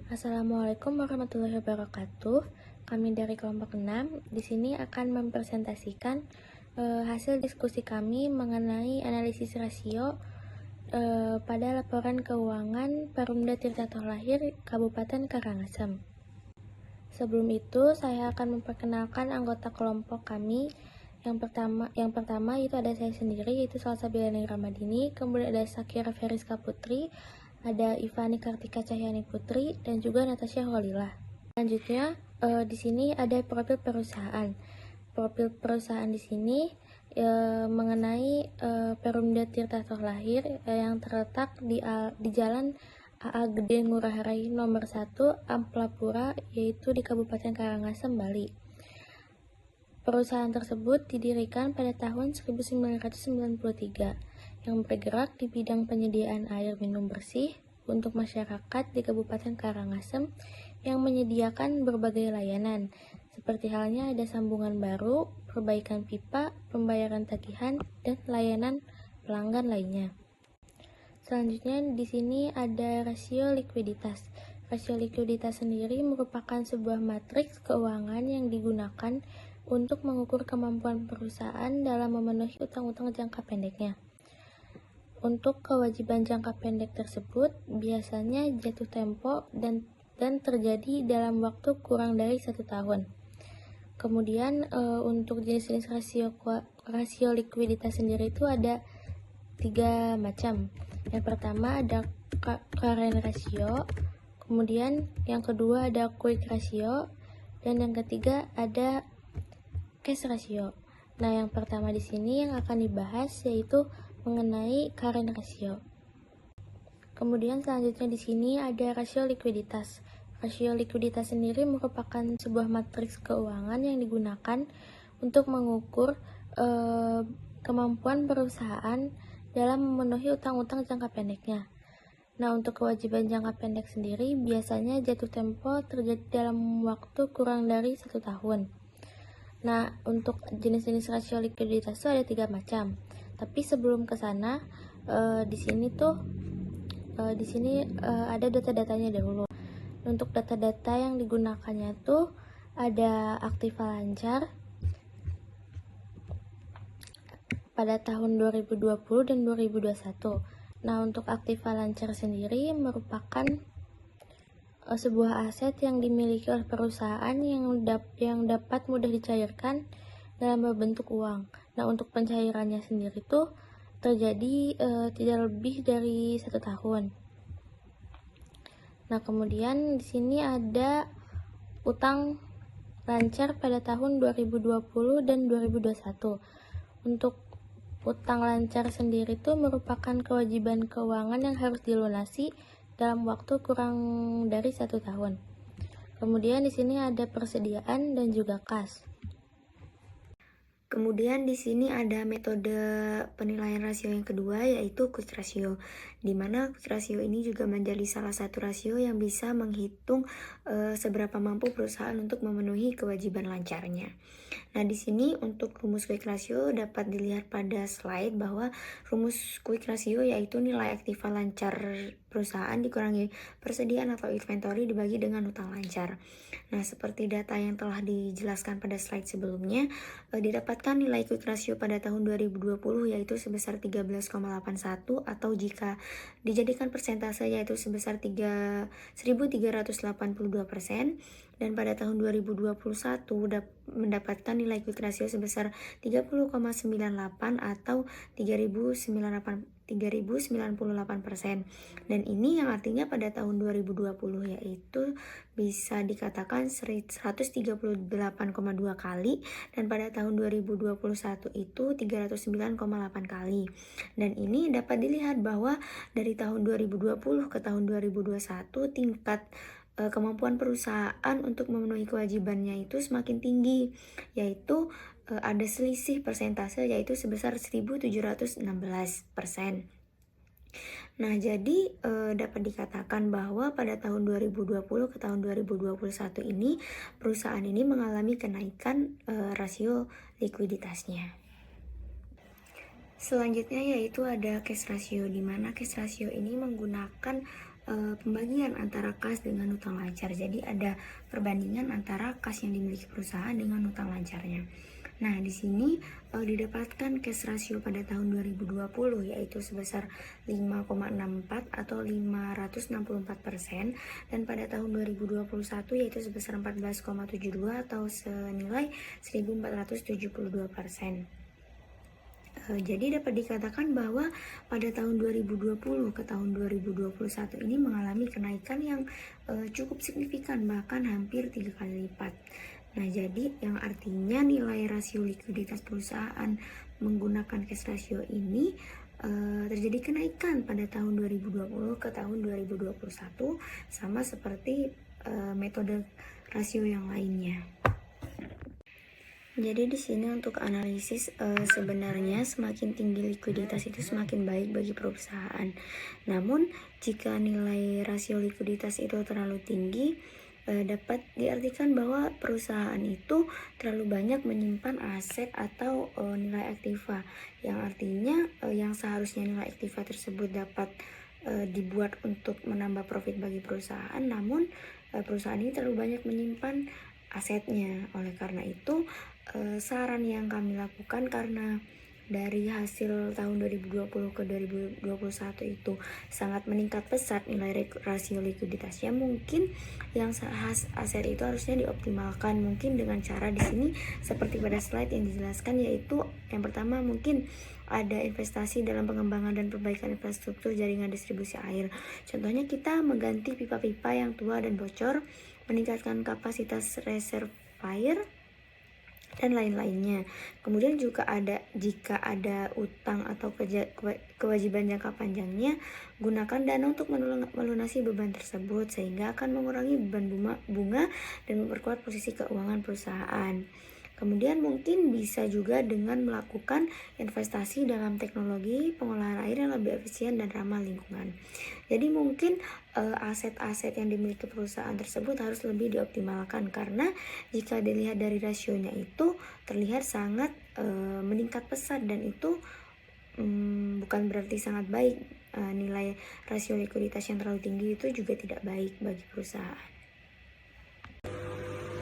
Assalamualaikum warahmatullahi wabarakatuh. Kami dari kelompok 6 di sini akan mempresentasikan hasil diskusi kami mengenai analisis rasio pada laporan keuangan Perumda Tirta Tohlahir Kabupaten Karangasem. Sebelum itu, saya akan memperkenalkan anggota kelompok kami. Yang pertama itu ada saya sendiri, yaitu Salsabila Ramadini, kemudian ada Sakira Feriska Putri, ada Ivani Kartika Cahyani Putri, dan juga Natasha Holilah. Selanjutnya, di sini ada profil perusahaan. Profil perusahaan di sini mengenai Perumda Tirta Tohlahir yang terletak di Jalan AA Gede Ngurah Rai nomor 1 Amplapura, yaitu di Kabupaten Karangasem, Bali. Perusahaan tersebut didirikan pada tahun 1993 yang bergerak di bidang penyediaan air minum bersih untuk masyarakat di Kabupaten Karangasem yang menyediakan berbagai layanan, seperti halnya ada sambungan baru, perbaikan pipa, pembayaran tagihan, dan layanan pelanggan lainnya. Selanjutnya di sini ada rasio likuiditas. Rasio likuiditas sendiri merupakan sebuah matriks keuangan yang digunakan untuk mengukur kemampuan perusahaan dalam memenuhi utang-utang jangka pendeknya. Untuk kewajiban jangka pendek tersebut biasanya jatuh tempo dan terjadi dalam waktu kurang dari 1 tahun. Kemudian untuk jenis-jenis rasio likuiditas sendiri itu ada 3 macam. Yang pertama ada current ratio, kemudian yang kedua ada quick ratio, dan yang ketiga ada cash ratio. Nah, yang pertama di sini yang akan dibahas yaitu mengenai current ratio. Kemudian selanjutnya di sini ada rasio likuiditas. Rasio likuiditas sendiri merupakan sebuah matriks keuangan yang digunakan untuk mengukur kemampuan perusahaan dalam memenuhi utang-utang jangka pendeknya. Nah, untuk kewajiban jangka pendek sendiri biasanya jatuh tempo terjadi dalam waktu kurang dari 1 tahun. Nah, untuk jenis-jenis rasio likuiditas itu ada 3 macam. Tapi sebelum ke sana, di sini ada data-datanya dahulu. Untuk data-data yang digunakannya tuh ada aktiva lancar pada tahun 2020 dan 2021. Nah, untuk aktiva lancar sendiri merupakan sebuah aset yang dimiliki oleh perusahaan yang dapat mudah dicairkan dalam bentuk uang. Nah, untuk pencairannya sendiri tuh terjadi tidak lebih dari 1 tahun. Nah, kemudian di sini ada utang lancar pada tahun 2020 dan 2021. Untuk utang lancar sendiri tuh merupakan kewajiban keuangan yang harus dilunasi dalam waktu kurang dari 1 tahun. Kemudian di sini ada persediaan dan juga kas. Kemudian di sini ada metode penilaian rasio yang kedua, yaitu quick ratio, di mana quick ratio ini juga menjadi salah satu rasio yang bisa menghitung seberapa mampu perusahaan untuk memenuhi kewajiban lancarnya. Nah, di sini untuk rumus quick ratio dapat dilihat pada slide bahwa rumus quick ratio yaitu nilai aktiva lancar perusahaan dikurangi persediaan atau inventory dibagi dengan utang lancar. Nah, seperti data yang telah dijelaskan pada slide sebelumnya, didapatkan nilai quick ratio pada tahun 2020 yaitu sebesar 13,81, atau jika dijadikan persentase yaitu sebesar 1.382%, dan pada tahun 2021 mendapatkan nilai quick ratio sebesar 30,98 atau 3.098%. Dan ini yang artinya pada tahun 2020 yaitu bisa dikatakan 138,2 kali, dan pada tahun 2021 itu 309,8 kali. Dan ini dapat dilihat bahwa dari tahun 2020 ke tahun 2021 tingkat kemampuan perusahaan untuk memenuhi kewajibannya itu semakin tinggi, yaitu ada selisih persentase yaitu sebesar 1.716%. Nah, jadi dapat dikatakan bahwa pada tahun 2020 ke tahun 2021 ini perusahaan ini mengalami kenaikan rasio likuiditasnya. Selanjutnya yaitu ada cash ratio, di mana cash ratio ini menggunakan pembagian antara kas dengan utang lancar. Jadi ada perbandingan antara kas yang dimiliki perusahaan dengan utang lancarnya. Nah, di sini didapatkan cash ratio pada tahun 2020 yaitu sebesar 5,64 atau 564% dan pada tahun 2021 yaitu sebesar 14,72 atau senilai 1472%. Jadi dapat dikatakan bahwa pada tahun 2020 ke tahun 2021 ini mengalami kenaikan yang cukup signifikan, bahkan hampir 3 kali lipat. Nah, jadi yang artinya nilai rasio likuiditas perusahaan menggunakan cash ratio ini terjadi kenaikan pada tahun 2020 ke tahun 2021 sama seperti metode rasio yang lainnya. Jadi di sini untuk analisis sebenarnya semakin tinggi likuiditas itu semakin baik bagi perusahaan. Namun jika nilai rasio likuiditas itu terlalu tinggi, dapat diartikan bahwa perusahaan itu terlalu banyak menyimpan aset atau nilai aktiva, yang artinya yang seharusnya nilai aktiva tersebut dapat dibuat untuk menambah profit bagi perusahaan, namun perusahaan ini terlalu banyak menyimpan asetnya. Oleh karena itu saran yang kami lakukan, karena dari hasil tahun 2020 ke 2021 itu sangat meningkat pesat nilai rasio likuiditasnya, mungkin yang aset itu harusnya dioptimalkan, mungkin dengan cara di sini seperti pada slide yang dijelaskan, yaitu yang pertama mungkin ada investasi dalam pengembangan dan perbaikan infrastruktur jaringan distribusi air. Contohnya kita mengganti pipa-pipa yang tua dan bocor, meningkatkan kapasitas reservoir dan lain-lainnya. Kemudian juga jika ada utang atau kewajiban jangka panjangnya, gunakan dana untuk melunasi beban tersebut sehingga akan mengurangi beban bunga dan memperkuat posisi keuangan perusahaan. Kemudian mungkin bisa juga dengan melakukan investasi dalam teknologi pengolahan air yang lebih efisien dan ramah lingkungan. Jadi mungkin aset-aset yang dimiliki perusahaan tersebut harus lebih dioptimalkan, karena jika dilihat dari rasionya itu terlihat sangat meningkat pesat, dan itu bukan berarti sangat baik. Nilai rasio likuiditas yang terlalu tinggi itu juga tidak baik bagi perusahaan.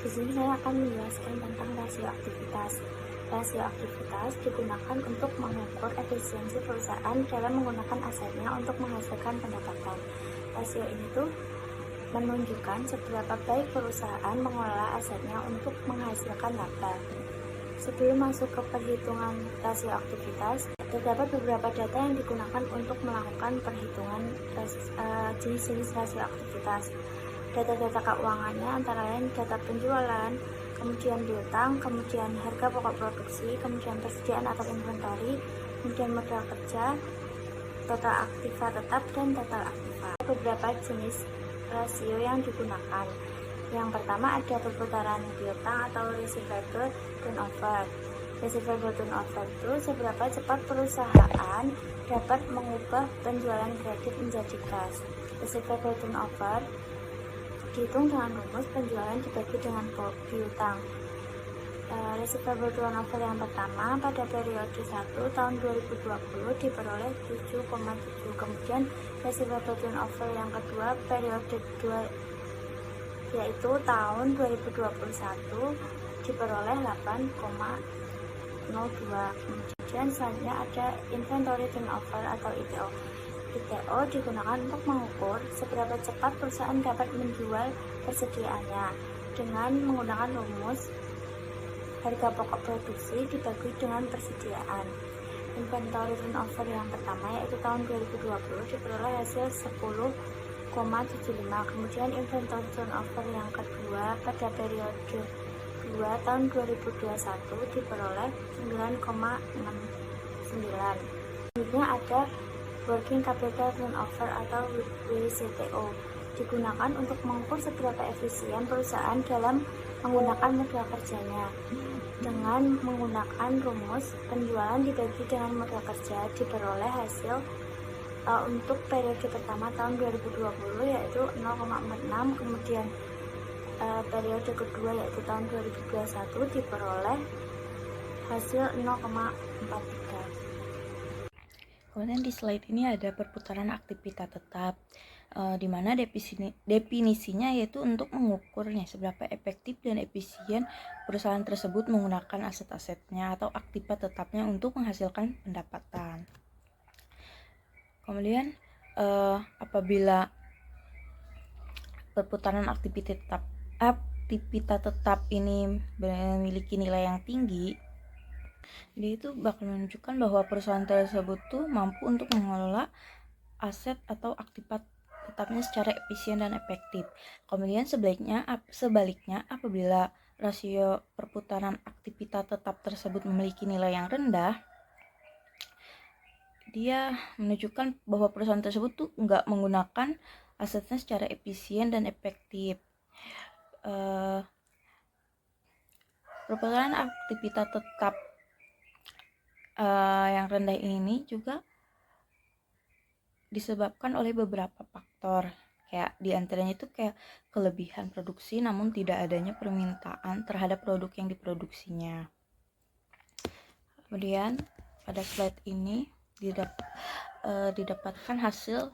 Di sini saya akan menjelaskan tentang rasio aktivitas. Rasio aktivitas digunakan untuk mengukur efisiensi perusahaan dalam menggunakan asetnya untuk menghasilkan pendapatan. Rasio ini tuh menunjukkan seberapa baik perusahaan mengelola asetnya untuk menghasilkan laba. Sebelum masuk ke perhitungan rasio aktivitas, terdapat beberapa data yang digunakan untuk melakukan perhitungan jenis-jenis rasio aktivitas. Data-data keuangannya antara lain data penjualan, kemudian piutang, kemudian harga pokok produksi, kemudian persediaan atau inventory, kemudian modal kerja, total aktiva tetap, dan total aktiva. Beberapa jenis rasio yang digunakan. Yang pertama ada perputaran piutang atau receivable turnover. Receivable turnover itu seberapa cepat perusahaan dapat mengubah penjualan kredit menjadi kas. Receivable turnover dihitung dengan rumus penjualan dibagi dengan piutang. Receivable turnover yang pertama pada periode 1 tahun 2020 diperoleh 7,7. Kemudian receivable turnover yang kedua periode 2 yaitu tahun 2021 diperoleh 8,02. Kemudian selanjutnya ada inventory turnover atau ITO. ITO digunakan untuk mengukur seberapa cepat perusahaan dapat menjual persediaannya dengan menggunakan rumus harga pokok produksi dibagi dengan persediaan. Inventory turnover yang pertama yaitu tahun 2020 diperoleh hasil 10,75. Kemudian inventory turnover yang kedua pada periode 2 tahun 2021 diperoleh 9,69. Selanjutnya ada Working Capital Turnover atau WCTO, digunakan untuk mengukur seberapa efisien perusahaan dalam menggunakan modal kerjanya. Dengan menggunakan rumus penjualan dibagi dengan modal kerja diperoleh hasil untuk periode pertama tahun 2020 yaitu 0,46, kemudian periode kedua yaitu tahun 2021 diperoleh hasil 0,43. Kemudian di slide ini ada perputaran aktivitas tetap. di mana definisinya yaitu untuk mengukurnya seberapa efektif dan efisien perusahaan tersebut menggunakan aset-asetnya atau aktiva tetapnya untuk menghasilkan pendapatan. Kemudian apabila perputaran aktivitas tetap ini memiliki nilai yang tinggi, jadi itu bakal menunjukkan bahwa perusahaan tersebut tuh mampu untuk mengelola aset atau aktiva tetapnya secara efisien dan efektif. Kemudian sebaliknya apabila rasio perputaran aktivitas tetap tersebut memiliki nilai yang rendah, dia menunjukkan bahwa perusahaan tersebut tuh nggak menggunakan asetnya secara efisien dan efektif. Perputaran aktivitas tetap yang rendah ini juga disebabkan oleh beberapa faktor, kayak diantaranya itu kayak kelebihan produksi namun tidak adanya permintaan terhadap produk yang diproduksinya. Kemudian pada slide ini didapatkan hasil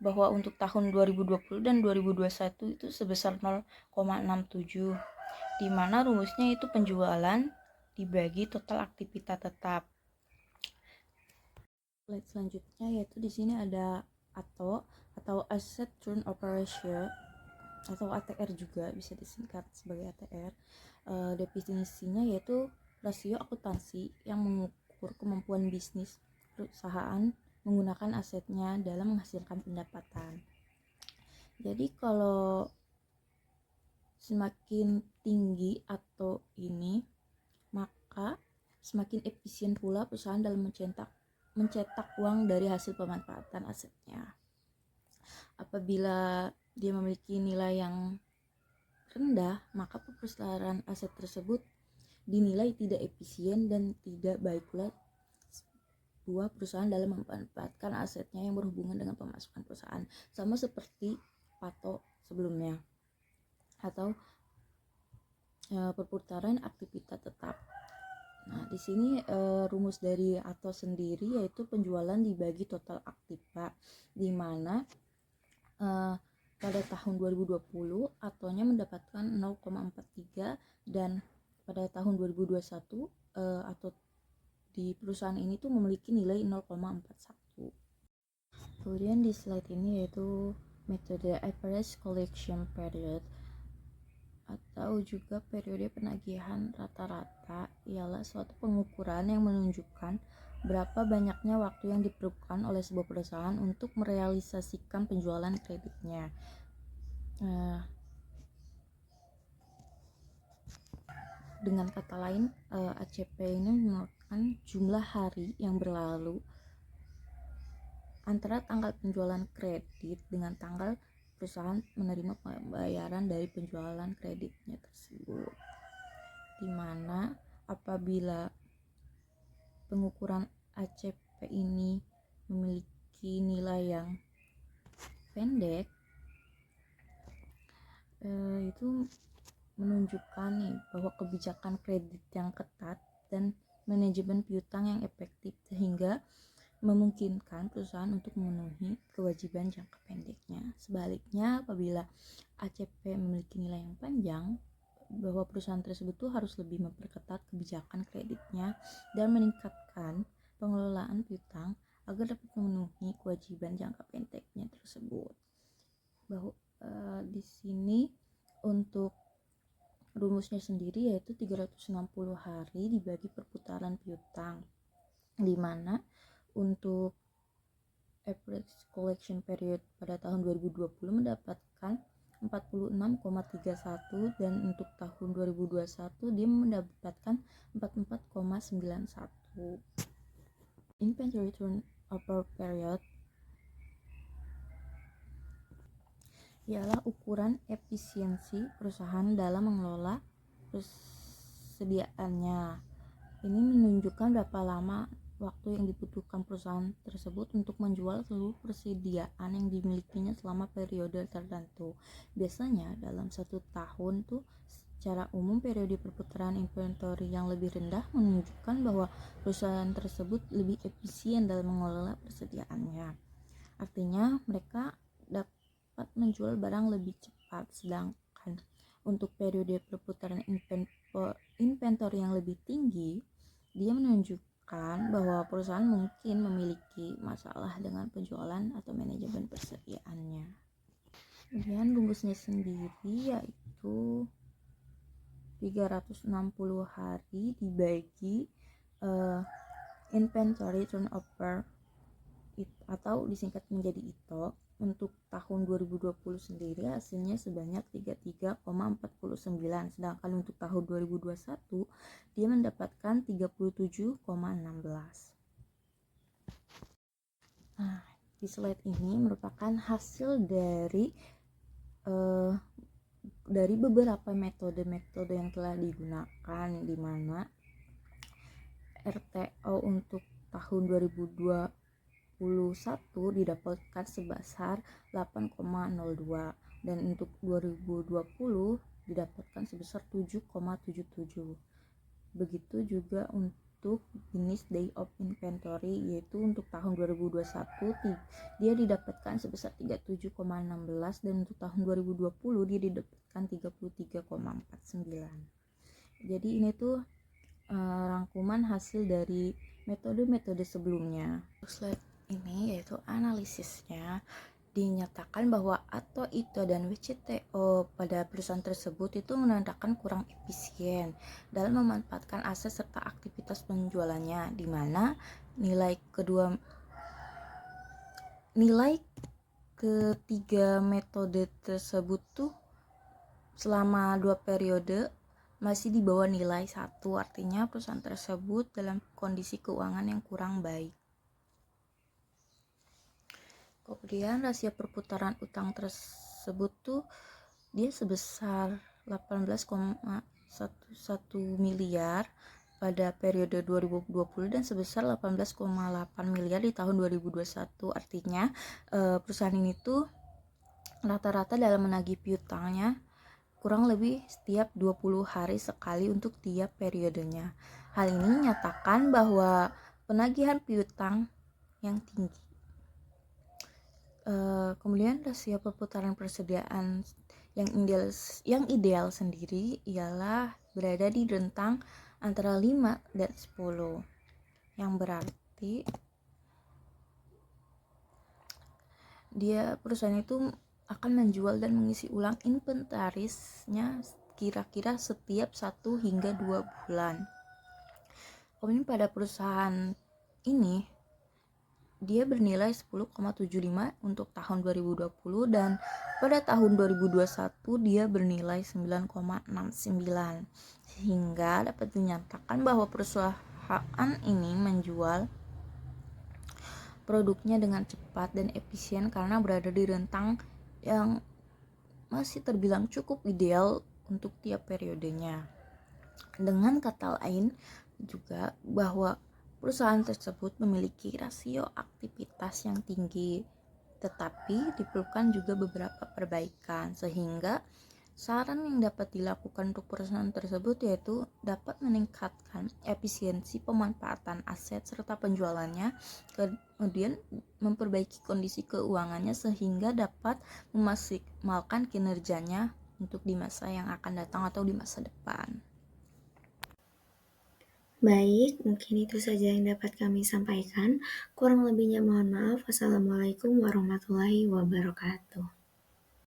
bahwa untuk tahun 2020 dan 2021 itu sebesar 0,67, di mana rumusnya itu penjualan dibagi total aktivitas tetap. Slide selanjutnya yaitu di sini ada atau Asset Turnover Ratio atau ATR, juga bisa disingkat sebagai ATR. Definisinya yaitu rasio akuntansi yang mengukur kemampuan bisnis perusahaan menggunakan asetnya dalam menghasilkan pendapatan. Jadi kalau semakin tinggi atau ini, maka semakin efisien pula perusahaan dalam mencetak uang dari hasil pemanfaatan asetnya. Apabila dia memiliki nilai yang rendah, maka perputaran aset tersebut dinilai tidak efisien dan tidak baik pula buah perusahaan dalam memanfaatkan asetnya yang berhubungan dengan pemasukan perusahaan, sama seperti pato sebelumnya atau perputaran aktivitas tetap. Nah, di sini rumus dari ATO sendiri yaitu penjualan dibagi total aktiva, di mana pada tahun 2020 ATO-nya mendapatkan 0,43 dan pada tahun 2021 ATO di perusahaan ini tuh memiliki nilai 0,41. Kemudian di slide ini yaitu metode average collection period atau juga periode penagihan rata-rata, ialah suatu pengukuran yang menunjukkan berapa banyaknya waktu yang diperlukan oleh sebuah perusahaan untuk merealisasikan penjualan kreditnya. Dengan kata lain, ACP ini menunjukkan jumlah hari yang berlalu antara tanggal penjualan kredit dengan tanggal perusahaan menerima pembayaran dari penjualan kreditnya tersebut, di mana apabila pengukuran ACP ini memiliki nilai yang pendek, itu menunjukkan bahwa kebijakan kredit yang ketat dan manajemen piutang yang efektif sehingga memungkinkan perusahaan untuk memenuhi kewajiban jangka pendeknya. Sebaliknya, apabila ACP memiliki nilai yang panjang, bahwa perusahaan tersebut tuh harus lebih memperketat kebijakan kreditnya dan meningkatkan pengelolaan piutang agar dapat memenuhi kewajiban jangka pendeknya tersebut. Bahwa di sini untuk rumusnya sendiri yaitu 360 hari dibagi perputaran piutang, di mana untuk average collection period pada tahun 2020 mendapatkan 46,31 dan untuk tahun 2021 dia mendapatkan 44,91. Inventory turnover period ialah ukuran efisiensi perusahaan dalam mengelola persediaannya. Ini menunjukkan berapa lama waktu yang dibutuhkan perusahaan tersebut untuk menjual seluruh persediaan yang dimilikinya selama periode tertentu. Biasanya dalam 1 tahun tuh secara umum periode perputaran inventory yang lebih rendah menunjukkan bahwa perusahaan tersebut lebih efisien dalam mengelola persediaannya. Artinya mereka dapat menjual barang lebih cepat. Sedangkan untuk periode perputaran inventory yang lebih tinggi, dia menunjukkan bahwa perusahaan mungkin memiliki masalah dengan penjualan atau manajemen persediaannya. Kemudian rumusnya sendiri yaitu 360 hari dibagi inventory turnover atau disingkat menjadi ITO. Untuk tahun 2020 sendiri hasilnya sebanyak 33,49, sedangkan untuk tahun 2021 dia mendapatkan 37,16. Nah, di slide ini merupakan hasil dari beberapa metode-metode yang telah digunakan, di mana RTO untuk tahun 2021 didapatkan sebesar 8,02 dan untuk 2020 didapatkan sebesar 7,77. Begitu juga untuk jenis day of inventory, yaitu untuk tahun 2021 dia didapatkan sebesar 37,16 dan untuk tahun 2020 dia didapatkan 33,49. Jadi ini tuh rangkuman hasil dari metode-metode sebelumnya. Slide ini yaitu analisisnya. Dinyatakan bahwa ATO, ITO, dan WCTO pada perusahaan tersebut itu menandakan kurang efisien dalam memanfaatkan aset serta aktivitas penjualannya, di mana nilai ketiga metode tersebut tuh selama 2 periode masih di bawah nilai 1, artinya perusahaan tersebut dalam kondisi keuangan yang kurang baik. Kemudian rasio perputaran utang tersebut tuh dia sebesar 18,11 miliar pada periode 2020 dan sebesar 18,8 miliar di tahun 2021. Artinya perusahaan ini tuh rata-rata dalam menagih piutangnya kurang lebih setiap 20 hari sekali untuk tiap periodenya. Hal ini menyatakan bahwa penagihan piutang yang tinggi. Kemudian rasio perputaran persediaan yang ideal sendiri ialah berada di rentang antara 5 dan 10, yang berarti perusahaan itu akan menjual dan mengisi ulang inventarisnya kira-kira setiap 1 hingga 2 bulan. Kemudian pada perusahaan ini dia bernilai 10,75 untuk tahun 2020 dan pada tahun 2021 dia bernilai 9,69, sehingga dapat dinyatakan bahwa perusahaan ini menjual produknya dengan cepat dan efisien karena berada di rentang yang masih terbilang cukup ideal untuk tiap periodenya. Dengan kata lain juga bahwa perusahaan tersebut memiliki rasio aktivitas yang tinggi, tetapi diperlukan juga beberapa perbaikan, sehingga saran yang dapat dilakukan untuk perusahaan tersebut yaitu dapat meningkatkan efisiensi pemanfaatan aset serta penjualannya, kemudian memperbaiki kondisi keuangannya sehingga dapat memaksimalkan kinerjanya untuk di masa yang akan datang atau di masa depan. Baik, mungkin itu saja yang dapat kami sampaikan. Kurang lebihnya mohon maaf. Wassalamualaikum warahmatullahi wabarakatuh.